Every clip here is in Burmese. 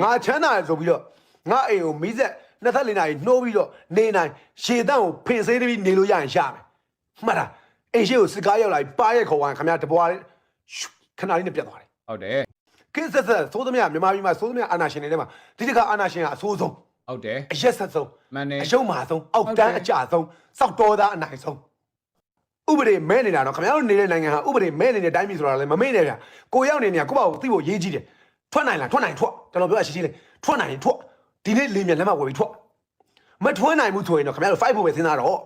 ငါချမ်းသာဆိုပြီးတော့ငါအိမ်ကိုမိဆက်24နာရီနှိုးပြီးတော့နေနိုင်ရှေတန့်ကိုဖင်ဆေးပြီးနေလို့ရရင်ရမယ်မှတ်လားအိမ်ရှိကိုစစ်ကားရောက်လာပြီးပါရဲ့ခေါ်သွားခင်ဗျာတပွားခဏလေးနဲ့ပြတ်သွားတယ်ဟုတ်တယ်ကိစ္စဆက်သိုးသမျှမြန်မာပြည်မှာသိုးသမျှအာနာရှင်တွေထဲမှာဒီတခါအာနာရှင်ကအဆိုးဆုံးဟုတ်တယ်အရက်ဆက်ဆုံးမှန်တယ်အရှုံးမာဆုံးအောက်တန်းအကြဆုံးစောက်တော်သားအနိုင်ဆုံးဥပဒေမဲနေတာတော့ခင်ဗျားတို့နေတဲ့နိုင်ငံဟာဥပဒေမဲနေတဲ့တိုင်းပြည်ဆိုတာလည်းမမေ့နဲ့ဗျာကိုရောက်နေနေကိုပေါ့သိဖို့ရေးကြည့်တယ်ထွက်နိုင်လားထွက်နိုင်ထွက်ကျွန်တော်ပြောရှင်းရှင်းလေးထွက်နိုင်ရင်ထွက်ဒီနေ့လေးမြန်လက်မှတ်ဝယ်ပြီးထွက်မထွန်းနိုင်ဘူးဆိုရင်တော့ခင်ဗျားတို့ fight ဖို့ပဲစဉ်းစားတော့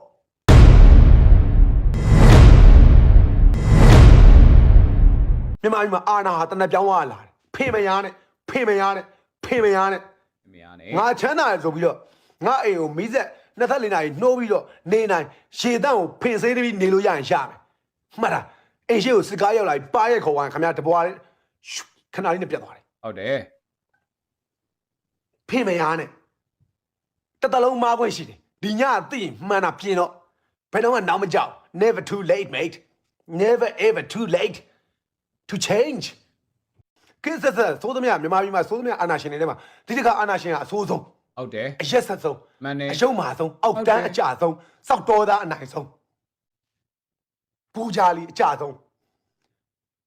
မြန်မာပြည်မှာအာဏာဟာတနက်ပြောင်းသွားလာတယ်ဖေမယားနဲ့ဖေမယားနဲ့ဖေမယားနဲ့ငါချမ်းသာဆိုပြီးတော့ငါအိမ်ကိုမိဆက်24နာရီနှိုးပြီးတော့နေနိုင်ရှေတန့်ကိုဖင်ဆေးပြီးနေလို့ရရင်ရမယ်မှတ်လားအိမ်ရှိကိုစစ်ကားရောက်လာပြီးပါရဲ့ခေါ်သွားခင်ဗျာတပွားခဏလေးနဲ့ပြတ်သွားတယ်ဟုတ်တယ်ဖေမယားနဲ့တလုံးမားခွင့်ရှိတယ်ဒီညအသိမှန်တာပြင်တော့ဘယ်တော့မှနောက်မကြောက် never too late mate never ever too late to change ကိစ္စဆက်သိုးသမျှမြန်မာပြည်မှာသိုးသမျှအာနာရှင်တွေထဲမှာဒီတခါအာနာရှင်ကအဆိုးဆုံးဟုတ်တယ်အရက်ဆက်ဆုံးမှန်တယ်အရှုံးမာဆုံးအောက်တန်းအကြဆုံးစောက်တော်သားအနိုင်ဆုံးပူကြလီအကြဆုံး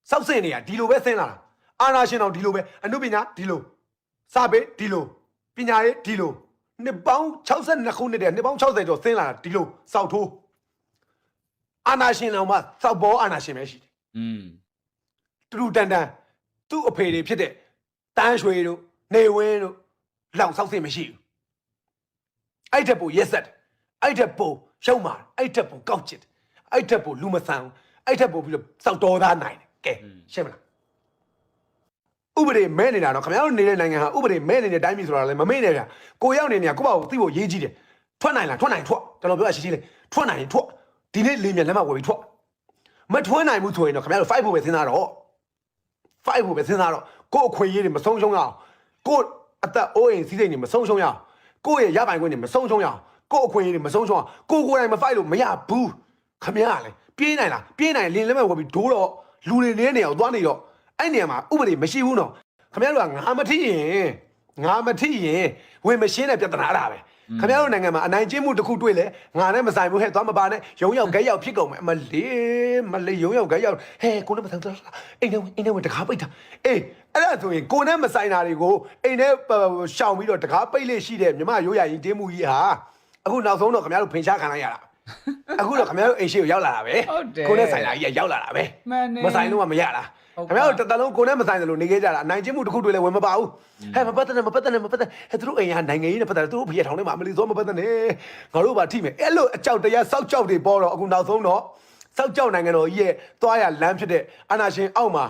စောက်စင်နေရဒီလိုပဲဆင်းလာတာအာနာရှင်တော်ဒီလိုပဲအနုပညာဒီလိုစာပေဒီလိုပညာရေးဒီလိုနှစ်ပေါင်း62ခုနှစ်တည်းနှစ်ပေါင်း60ကျော်ဆင်းလာတာဒီလိုစောက်ထိုးအာနာရှင်တော်မှစောက်ဘောအာနာရှင်ပဲရှိတယ်တူတန်တန်သူ့အဖေတွေဖြစ်တဲ့တန်းရွှေတို့နေဝင်းတို့လောက်ဆောက်စင်မရှိဘူးအဲ့တက်ပူရက်ဆက်အဲ့တက်ပူရှုံးမာအဲ့တက်ပူကောက်ချစ်အဲ့တက်ပူလူမဆန်အဲ့တက်ပူပြီးတော့စောက်တော်သားနိုင်တယ်ကဲရှင်းမလားဥပဒေမဲနေတာတော့ခင်ဗျားတို့နေတဲ့နိုင်ငံဟာဥပဒေမဲနေတဲ့တိုင်းပြည်ဆိုတာလည်းမမေ့နဲ့ဗျာကိုရောက်နေနေကိုပေါ့သိဖို့ရေးကြည့်တယ်ထွက်နိုင်လားထွက်နိုင်ထွက်ကျွန်တော်ပြောရှင်းရှင်းလေးထွက်နိုင်ရင်ထွက်ဒီနေ့လေးမြန်လက်မှတ်ဝယ်ပြီးထွက်မထွန်းနိုင်ဘူးဆိုရင်တော့ခင်ဗျားတို့ fight ဖို့ပဲစဉ်းစားတော့ fight ဖို့ပဲစဉ်းစားတော့ကို့အခွင့်အရေးတွေမဆုံးရှုံးရအောင်ကို့အသက်အိုးအိမ်စီးစိမ်တွေမဆုံးရှုံးရအောင်ကိုယ့်ရဲ့ရပိုင်ခွင့်တွေမဆုံးရှုံးရအောင်ကိုယ့်အခွင့်အရေးတွေမဆုံးရှုံးအောင်ကိုယ်တိုင်မ fight လို့မရဘူးခမရလေပြေးနိုင်လားပြေးနိုင်လင်းလက်မဲ့ဝယ်ပြီးဒိုးတော့လူတွေနေနေအောင်သွားနေတော့အဲ့နေရာမှာဥပဒေမရှိဘူးနော်ခမရတို့ကငါမထိရင်ဝင်မရှင်းတဲ့ပြဿနာအဲ့ဒါပဲခင်ဗျားတို့နိုင်ငံမှာအနိုင်ကျင့်မှုတစ်ခုတွေ့လဲငါနဲ့မဆိုင်ဘူးဟဲ့သွားမပါနဲ့ရုံရောက်ဂဲရောက်ဖြစ်ကုန်မယ်မလေးရုံရောက်ဂဲရောက်ဟဲ့ကိုနဲ့မဆိုင်တော့အိမ်ထဲဝင်တကားပိတ်တာအေးအဲ့ဒါဆိုရင်ကိုနဲ့မဆိုင်တာတွေကိုအိမ်ထဲရှောင်ပြီးတော့တကားပိတ်လေးရှိတဲ့မြမရိုးရရင်တင်းမှုကြီးဟာအခုနောက်ဆုံးတော့ခင်ဗျားတို့ဖင်ရှားခံလိုက်ရတာအခုတော့ခင်ဗျားတို့အိမ်ရှိကိုရောက်လာတာပဲကိုနဲ့ဆိုင်တာကြီးရောက်လာတာပဲမဆိုင်လို့မရတာခင်ဗျားတို့တလုံးကိုနဲ့မဆိုင်တယ်လို့နေခဲ့ကြတာအနိုင်ကျင့်မှုတစ်ခုတွေ့လဲဝင်မပါဘူးဟဲ့မပတ်တဲ့ဟဲ့သူတို့အိမ်ဟာနိုင်ငံရေးနဲ့ပတ်သက်သူတို့ဖေးထောင်ထဲမှာအမလီစောမပတ်တဲ့ငါတို့ပါထိမယ်အဲ့လိုအကြောက်တရားစောက်ကြောက်တွေပေါ်တော့အခုနောက်ဆုံးတော့စောက်ကြောက်နိုင်ငံတော်ကြီးရဲ့သွားရလမ်းဖြစ်တဲ့အာနာရှင်အောက်မှာ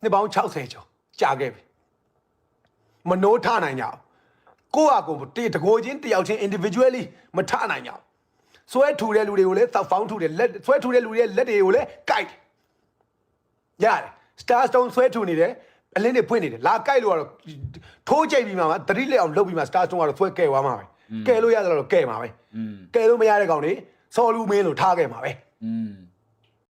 နှစ်ပေါင်း60ကျော်ကြာခဲ့ပြီမနိုးထနိုင်ကြကိုယ့်အကူတကိုချင်းတယောက်ချင်း individually မထနိုင်ကြဆွဲထူတဲ့လူတွေကိုလည်းသောက်ဖောင်းထူတယ်လက်ဆွဲထူတဲ့လူတွေရဲ့လက်တွေကိုလည်းကိုက်ရတယ် star stone ဆွဲထူနေတယ်အလင်းတွေဖွင့်နေတယ်လာကိုက်လို့ကတော့ထိုးကြိတ်ပြီးမှသတိလက်အောင်လုပ်ပြီးမှ star stone ကတော့ဆွဲကဲသွားမှာပဲကဲလို့ရတယ်တော့ကဲမှာပဲကဲလို့မရတဲ့ကောင်တွေစော်လူမင်းလို့ထားခဲ့မှာပဲ